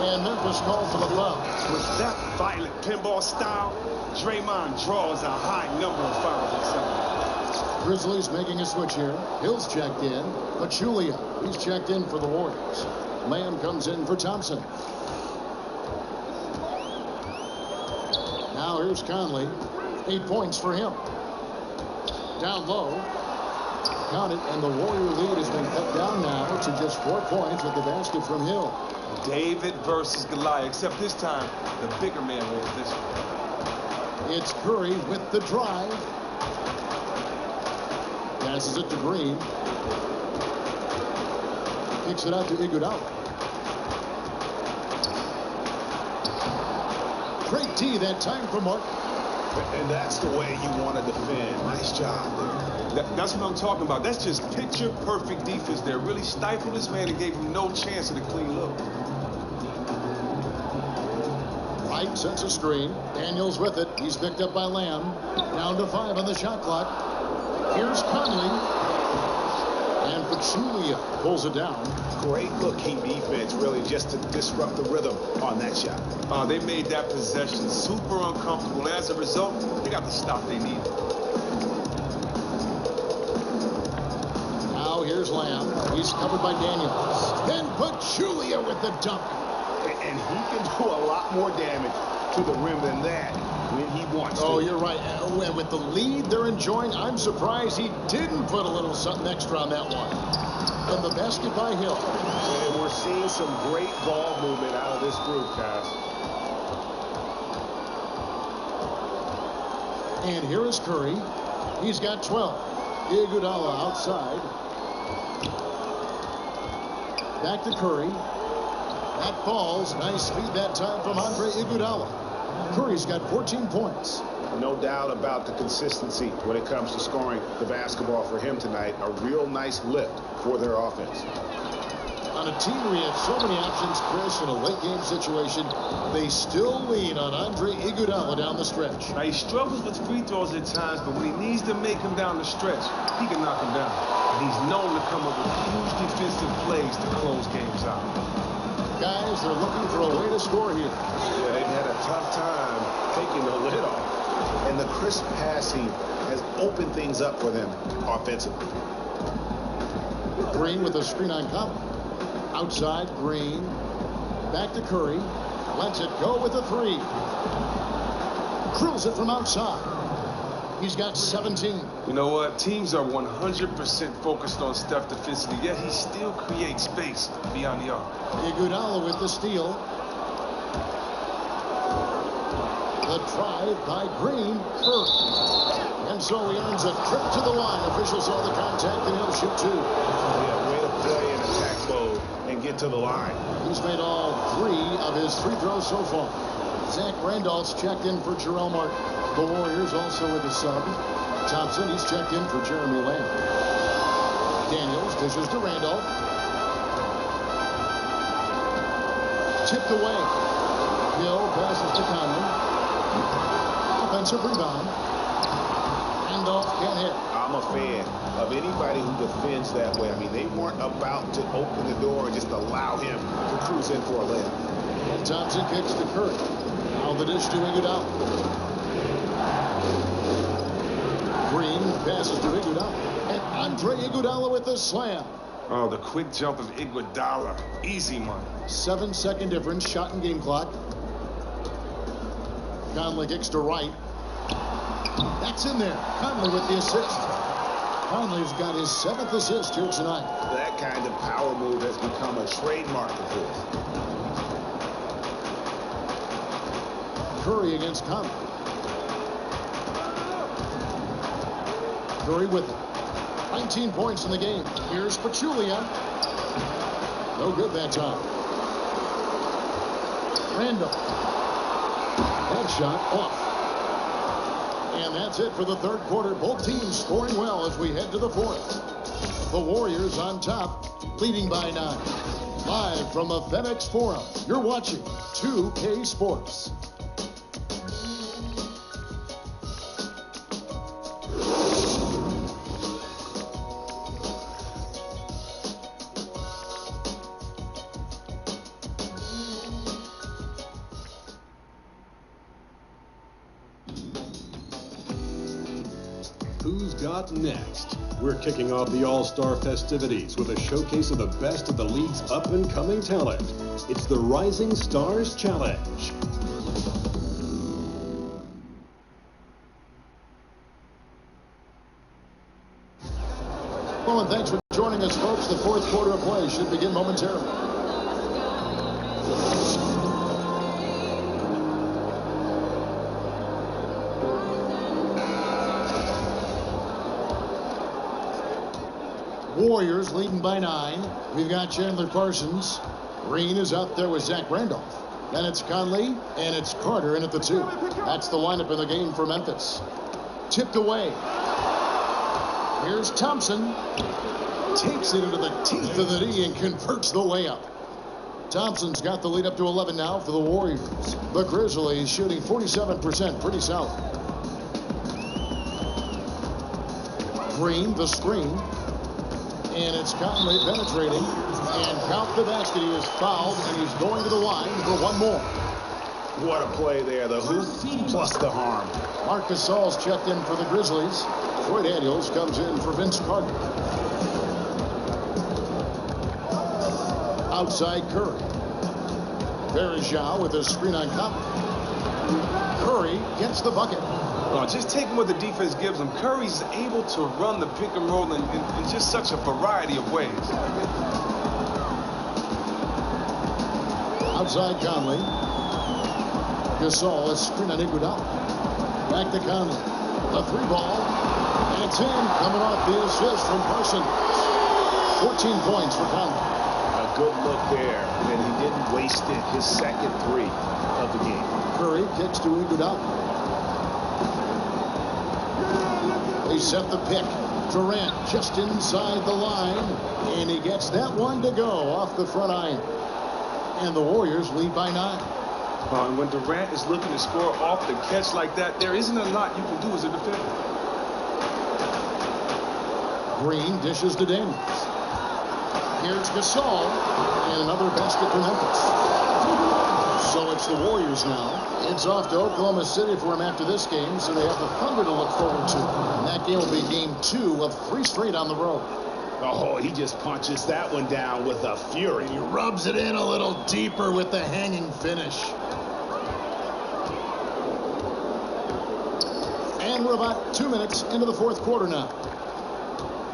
And Memphis called for the foul. With that violent pinball style, Draymond draws a high number of fouls himself. Grizzlies making a switch here. Hill's checked in. Pachulia. He's checked in for the Warriors. Lamb comes in for Thompson. Now here's Conley. 8 points for him. Down low. Count it, and the Warrior lead has been cut down now to just 4 points with the basket from Hill. David versus Goliath, except this time the bigger man wins this one. It's Curry with the drive. Passes it to Green. Kicks it out to Iguodala. Great D that time for Mark. And that's the way you want to defend. Nice job there. That's what I'm talking about. That's just picture-perfect defense there. Really stifled this man and gave him no chance at a clean look. Wright sets a screen. Daniels with it. He's picked up by Lamb. Down to 5 on the shot clock. Here's Conley. And Pachulia pulls it down. Great looking defense, really, just to disrupt the rhythm on that shot. They made that possession super uncomfortable. As a result, they got the stop they needed. Now here's Lamb. He's covered by Daniels. Then Pachulia with the dunk. And he can do a lot more damage to the rim than that when he wants to. Oh, you're right. And with the lead they're enjoying, I'm surprised he didn't put a little something extra on that one. And the basket by Hill. And we're seeing some great ball movement out of this group, guys. And here is Curry. He's got 12. Iguodala outside. Back to Curry. That falls. Nice speed that time from Andre Iguodala. Curry's got 14 points. No doubt about the consistency when it comes to scoring the basketball for him tonight. A real nice lift for their offense. On a team where you have so many options, Chris, in a late game situation, they still lean on Andre Iguodala down the stretch. Now, he struggles with free throws at times, but when he needs to make them down the stretch, he can knock them down. And he's known to come up with huge defensive plays to close games out. Guys, they're looking for a way to score here. Yeah, they've had a tough time taking the lid off. And the crisp passing has opened things up for them offensively. Green with a screen on Conley. Outside, Green. Back to Curry. Lets it go with a 3. Drills it from outside. He's got 17. You know what? Teams are 100% focused on Steph defensively, yet he still creates space beyond the arc. Iguodala with the steal. The drive by Green. And so he earns a trip to the line. Officials saw the contact and he'll shoot 2. Yeah, way to play in attack mode and get to the line. He's made all 3 of his free throws so far. Zach Randolph's checked in for Jarrell Martin. The Warriors also with a sub. Thompson, he's checked in for Jeremy Lamb. Daniels dishes to Randolph. Tipped away. Hill passes to Conley. Offensive rebound. Randolph can't hit. I'm a fan of anybody who defends that way. I mean, they weren't about to open the door and just allow him to cruise in for a layup. And Thompson kicks to Curry. Now the dish to Iguodala. Green passes to Iguodala. And Andre Iguodala with the slam. Oh, the quick jump of Iguodala. Easy money. 7-second difference. Shot and game clock. Conley kicks to Wright. That's in there. Conley with the assist. Conley's got his 7th assist here tonight. That kind of power move has become a trademark of his. Curry against Conley. Curry with it. 19 points in the game. Here's Pachulia. No good that time. Randall. That shot off. And that's it for the third quarter. Both teams scoring well as we head to the fourth. The Warriors on top, leading by 9. Live from the FedEx Forum, you're watching 2K Sports. Who's got next? We're kicking off the All-Star festivities with a showcase of the best of the league's up-and-coming talent. It's the Rising Stars Challenge. Well, and thanks for joining us, folks. The fourth quarter of play should begin momentarily. Warriors leading by 9. We've got Chandler Parsons. Green is out there with Zach Randolph. Then it's Conley, and it's Carter in at the 2. That's the lineup in the game for Memphis. Tipped away. Here's Thompson. Takes it into the teeth of the D and converts the layup. Thompson's got the lead up to 11 now for the Warriors. The Grizzlies shooting 47%, pretty solid. Green, the screen. And it's Conley penetrating. And count the basket. He is fouled, and he's going to the line for one more. What a play there. The hoop plus the harm. Marc Gasol's checked in for the Grizzlies. Troy Daniels comes in for Vince Carter. Outside Curry. Bergeron with a screen on Conley. Curry gets the bucket. Oh, just taking what the defense gives him. Curry's able to run the pick and roll in just such a variety of ways. Outside Conley. Gasol, a screen on Iguodala. Back to Conley. The 3 ball. And it's in. Coming off the assist from Parsons. 14 points for Conley. A good look there, and he didn't waste it. His second 3 of the game. Curry kicks to Iguodala. They set the pick. Durant just inside the line. And he gets that one to go off the front iron. And the Warriors lead by 9. And when Durant is looking to score off the catch like that, there isn't a lot you can do as a defender. Green dishes to Daniels. Here's Gasol. And another basket for Memphis. So it's the Warriors now. It's off to Oklahoma City for him after this game, so they have the Thunder to look forward to. And that game will be game 2 of 3 straight on the road. Oh, he just punches that one down with a fury. He rubs it in a little deeper with the hanging finish. And we're about 2 minutes into the fourth quarter now.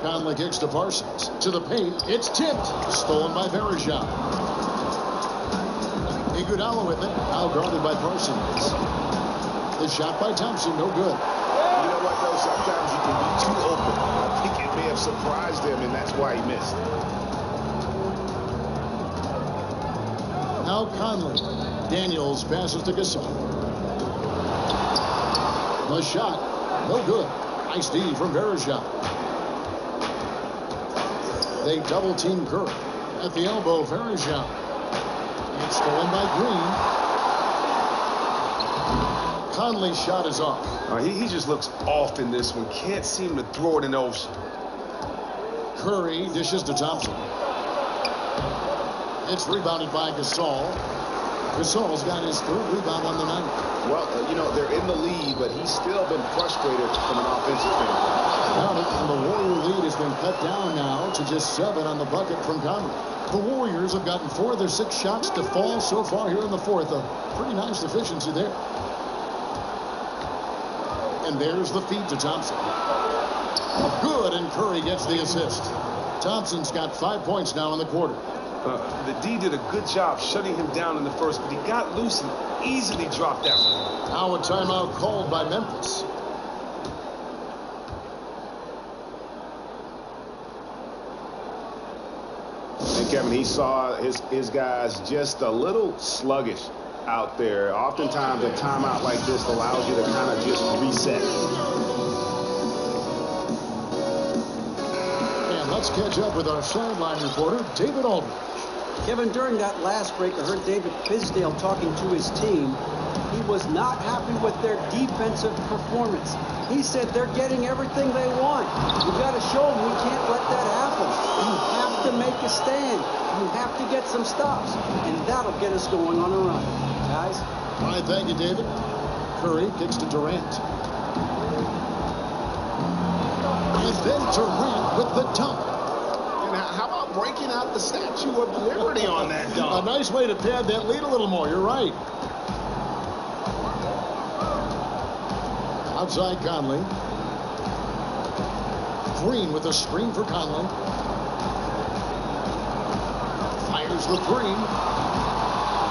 Conley kicks to Parsons. To the paint. It's tipped. Stolen by Bergeron. Iguodala with it. Now guarded by Parsons. The shot by Thompson. No good. You know what, though? Sometimes you can be too open. I think it may have surprised him, and that's why he missed. Now Conley. Daniels passes to Gasol. The shot. No good. Nice D from Bergeron. They double team Curry. At the elbow, Bergeron. It's stolen by Green. Conley's shot is off. He just looks off in this one. Can't seem to throw it in the ocean. Curry dishes to Thompson. It's rebounded by Gasol. Gasol's got his 3rd rebound on the night. Well, you know, they're in the lead, but he's still been frustrated from an offensive standpoint. And the Warrior lead has been cut down now to just 7 on the bucket from Conley. The Warriors have gotten 4 of their 6 shots to fall so far here in the fourth. A pretty nice efficiency there. And there's the feed to Thompson. Good, and Curry gets the assist. Thompson's got 5 points now in the quarter. The D did a good job shutting him down in the first, but he got loose and easily dropped that one. Now a timeout called by Memphis. Kevin, he saw his guys just a little sluggish out there. Oftentimes, a timeout like this allows you to kind of just reset. And let's catch up with our sideline reporter, David Aldridge. Kevin, during that last break, I heard David Fizdale talking to his team. He was not happy with their defensive performance. He said they're getting everything they want. We've got to show them we can't let that happen. You have to make a stand. You have to get some stops. And that'll get us going on a run. Guys? All right, thank you, David. Curry kicks to Durant. And then Durant with the dunk. And how about breaking out the Statue of Liberty on that dunk? A nice way to pad that lead a little more. You're right. Outside Conley. Green with a screen for Conley. Fires with Green.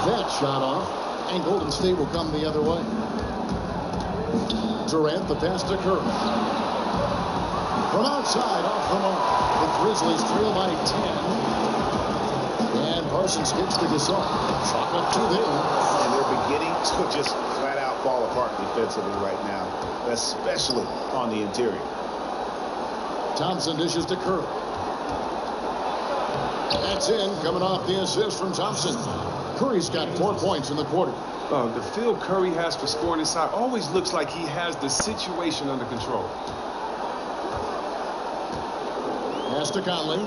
That shot off. And Golden State will come the other way. Durant, the pass to Curry. From outside, off the mark. The Grizzlies trail by 10. And Parsons kicks to Gasol. Shot up 2 there. And they're beginning to just flat out fall apart defensively right now, especially on the interior. Thompson dishes to Curry. That's in, coming off the assist from Thompson. Curry's got 4 points in the quarter. The feel Curry has for scoring inside always looks like he has the situation under control. Pass to Conley.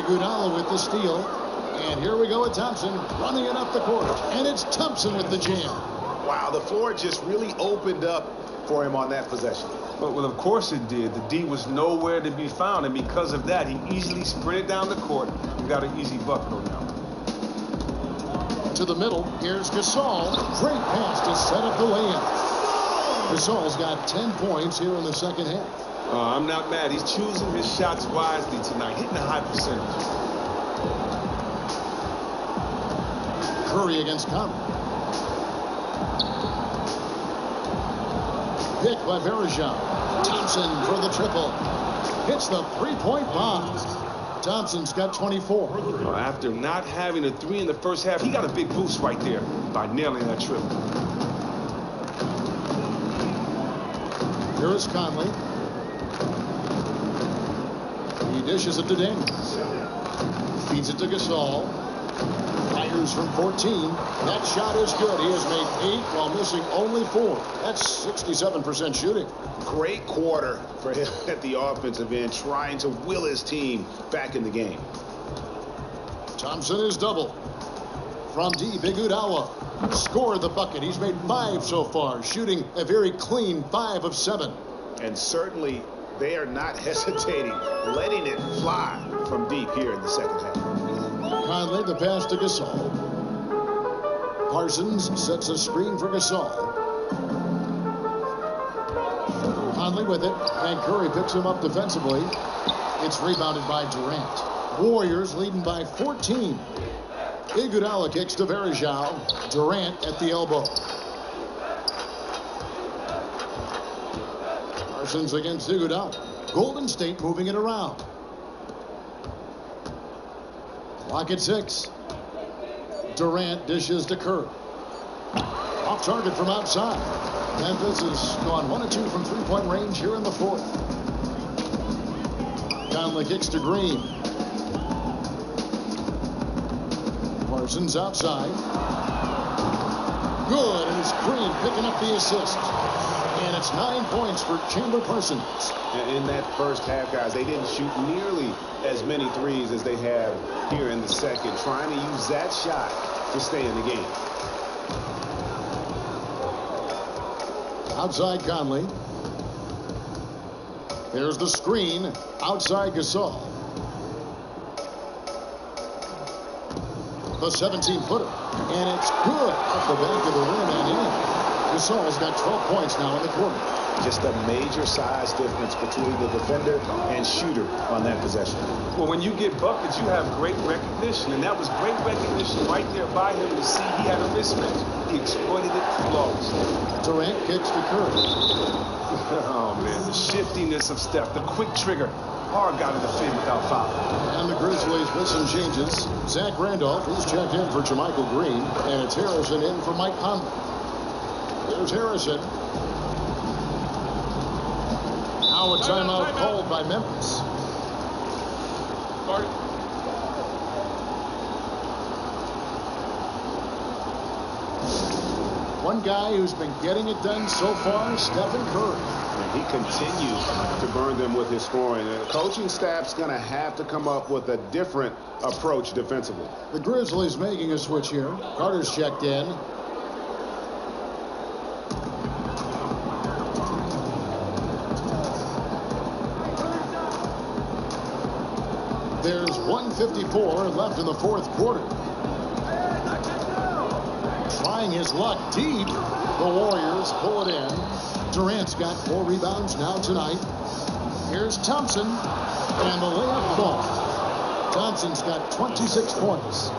Iguodala with the steal. And here we go with Thompson running it up the court. And it's Thompson with the jam. Wow, the floor just really opened up for him on that possession. Well, of course it did. The D was nowhere to be found, and because of that, he easily sprinted down the court and got an easy bucket now. To the middle, here's Gasol. Great pass to set up the layup. Gasol's got 10 points here in the second half. I'm not mad. He's choosing his shots wisely tonight, hitting a high percentage. Curry against Conley. Pick by Bergeron. Thompson for the triple. Hits the three-point bomb. Thompson's got 24. After not having a 3 in the first half, he got a big boost right there by nailing that triple. Here's Conley. He dishes it to Daniels. Feeds it to Gasol. Fires from 14. That shot is good. He has made 8 while missing only 4. That's 67% shooting. Great quarter for him at the offensive end, trying to will his team back in the game. Thompson is double. From deep, Iguodala scored the bucket. He's made 5 so far, shooting a very clean 5 of 7. And certainly they are not hesitating, letting it fly from deep here in the second half. Conley, the pass to Gasol. Parsons sets a screen for Gasol. Conley with it, and Curry picks him up defensively. It's rebounded by Durant. Warriors leading by 14. Iguodala kicks to Bergeron. Durant at the elbow. Parsons against Iguodala. Golden State moving it around. Clock at 6. Durant dishes to Curry. Off target from outside. Memphis has gone 1 of 2 from three-point range here in the fourth. Conley kicks to Green. Parsons outside. Good, and it's Green picking up the assist. And it's 9 points for Chandler Parsons. In that first half, guys, they didn't shoot nearly as many threes as they have here in the second, trying to use that shot to stay in the game. Outside Conley. There's the screen. Outside Gasol. The 17-footer. And it's good off the back of the rim and in. Gasol's got 12 points now in the quarter. Just a major size difference between the defender and shooter on that possession. Well, when you get buckets, you have great recognition, and that was great recognition right there by him to see he had a mismatch. he exploited it flawlessly. Durant kicks to Curry. Oh, man, the shiftiness of Steph, the quick trigger. Hard got to defend without foul. And the Grizzlies with some changes. Zach Randolph, he's checked in for Jermichael Green, and it's Harrison in for Mike Conley. Here's Harrison. Now a timeout called by Memphis. One guy who's been getting it done so far, Stephen Curry. And he continues to burn them with his scoring. And the coaching staff's going to have to come up with a different approach defensively. The Grizzlies making a switch here. Carter's checked in. There's 1:54 left in the fourth quarter. Trying his luck deep. The Warriors pull it in. Durant's got 4 rebounds now tonight. Here's Thompson, and the layup ball. Thompson's got 26 points.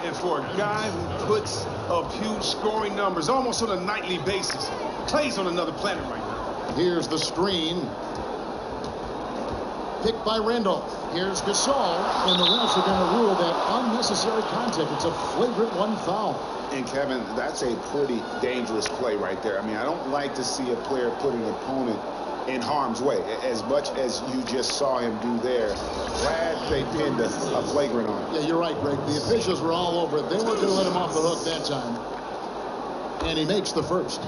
And for a guy who puts up huge scoring numbers almost on a nightly basis, Clay's on another planet right now. Here's the screen. Picked by Randolph. Here's Gasol, and the refs are going to rule that unnecessary contact. It's a flagrant 1 foul. And Kevin, that's a pretty dangerous play right there. I mean, I don't like to see a player put an opponent in harm's way, as much as you just saw him do there. Glad they pinned a flagrant on him. Yeah, you're right, Greg. The officials were all over it. They weren't going to let him off the hook that time. And he makes the first.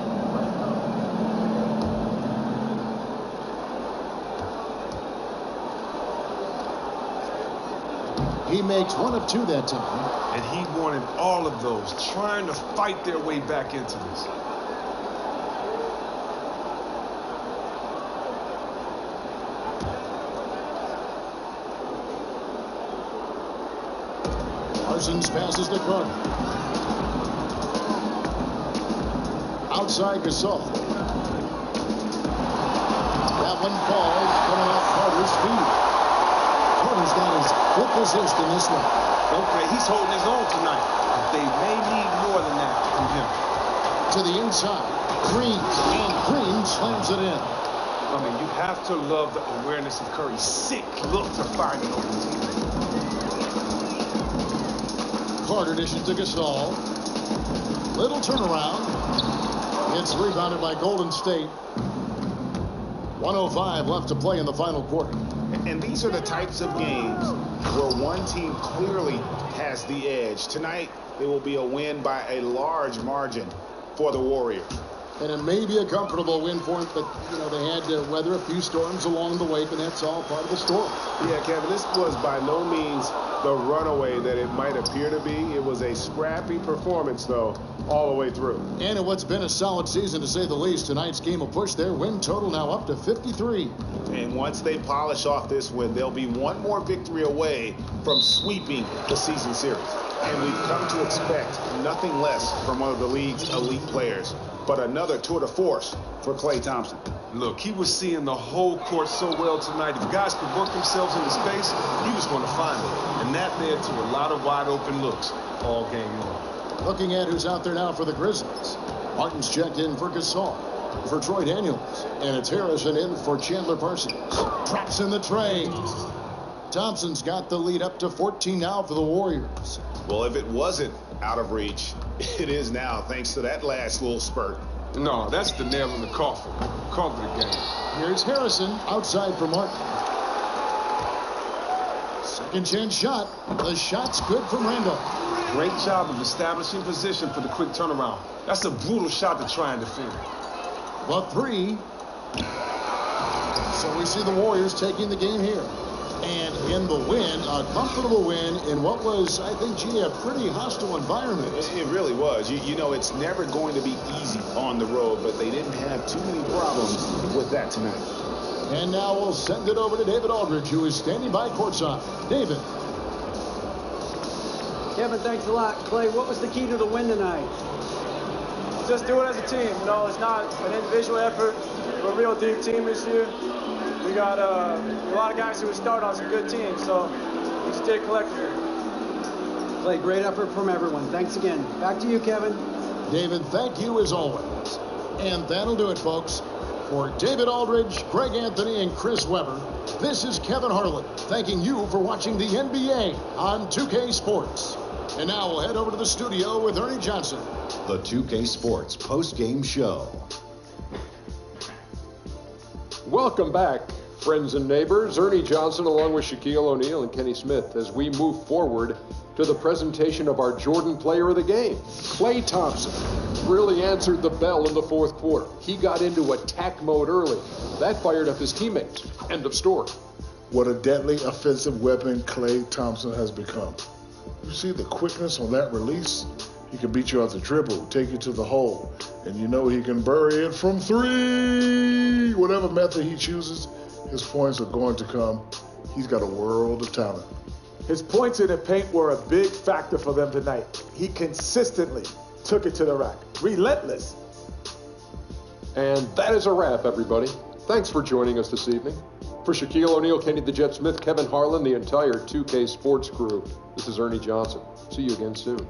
He makes 1 of 2 that time. And he wanted all of those, trying to fight their way back into this. Parsons passes to Carter. Outside Gasol. That one falls, coming off Carter's feet. Carter's got his 5th assist in this one. Okay, he's holding his own tonight. They may need more than that from him. To the inside. Green, and Green slams it in. I mean, you have to love the awareness of Curry's sick look to find an open teammate. Carter dishes to Gasol. Little turnaround. It's rebounded by Golden State. 1:05 left to play in the final quarter. And these are the types of games where one team clearly has the edge. Tonight, it will be a win by a large margin for the Warriors. And it may be a comfortable win for them, but, you know, they had to weather a few storms along the way, and that's all part of the story. Yeah, Kevin, this was by no means the runaway that it might appear to be. It was a scrappy performance, though, all the way through. And in what's been a solid season, to say the least, tonight's game will push their win total now up to 53. And once they polish off this win, they'll be one more victory away from sweeping the season series. And we've come to expect nothing less from one of the league's elite players, but another tour de force for Klay Thompson. Look, he was seeing the whole court so well tonight. If guys could work themselves into space, he was going to find them. And that led to a lot of wide open looks all game long. Looking at who's out there now for the Grizzlies. Martin's checked in for Gasol. For Troy Daniels. And it's Harrison in for Chandler Parsons. Traps in the tray. Thompson's got the lead up to 14 now for the Warriors. Well, if it wasn't out of reach, it is now, thanks to that last little spurt. No, that's the nail in the coffin. Call it a game. Here's Harrison outside for Martin. Second chance shot. The shot's good from Randolph. Great job of establishing position for the quick turnaround. That's a brutal shot to try and defend. The 3. So we see the Warriors taking the game here. And in the win, a comfortable win in what was, I think, a pretty hostile environment. It really was. You know, it's never going to be easy on the road, but they didn't have too many problems with that tonight. And now we'll send it over to David Aldridge, who is standing by courtside. David. Kevin, thanks a lot. Clay, what was the key to the win tonight? Just do it as a team. You know, it's not an individual effort. We're a real deep team this year. We got a lot of guys who would start on some good teams, so we just did collectively. Clay, great effort from everyone. Thanks again. Back to you, Kevin. David, thank you as always. And that'll do it, folks. For David Aldridge, Greg Anthony, and Chris Webber, this is Kevin Harlan thanking you for watching the NBA on 2K Sports. And now we'll head over to the studio with Ernie Johnson. The 2K Sports post-game show. Welcome back, friends and neighbors. Ernie Johnson along with Shaquille O'Neal and Kenny Smith as we move forward to the presentation of our Jordan Player of the Game. Klay Thompson really answered the bell in the fourth quarter. He got into attack mode early. That fired up his teammates. End of story. What a deadly offensive weapon Klay Thompson has become. You see the quickness on that release? He can beat you off the dribble, take you to the hole, and you know he can bury it from three. Whatever method he chooses, his points are going to come. He's got a world of talent. His points in the paint were a big factor for them tonight. He consistently took it to the rack. Relentless. And that is a wrap, everybody. Thanks for joining us this evening. For Shaquille O'Neal, Kenny the Jet Smith, Kevin Harlan, the entire 2K Sports crew, this is Ernie Johnson. See you again soon.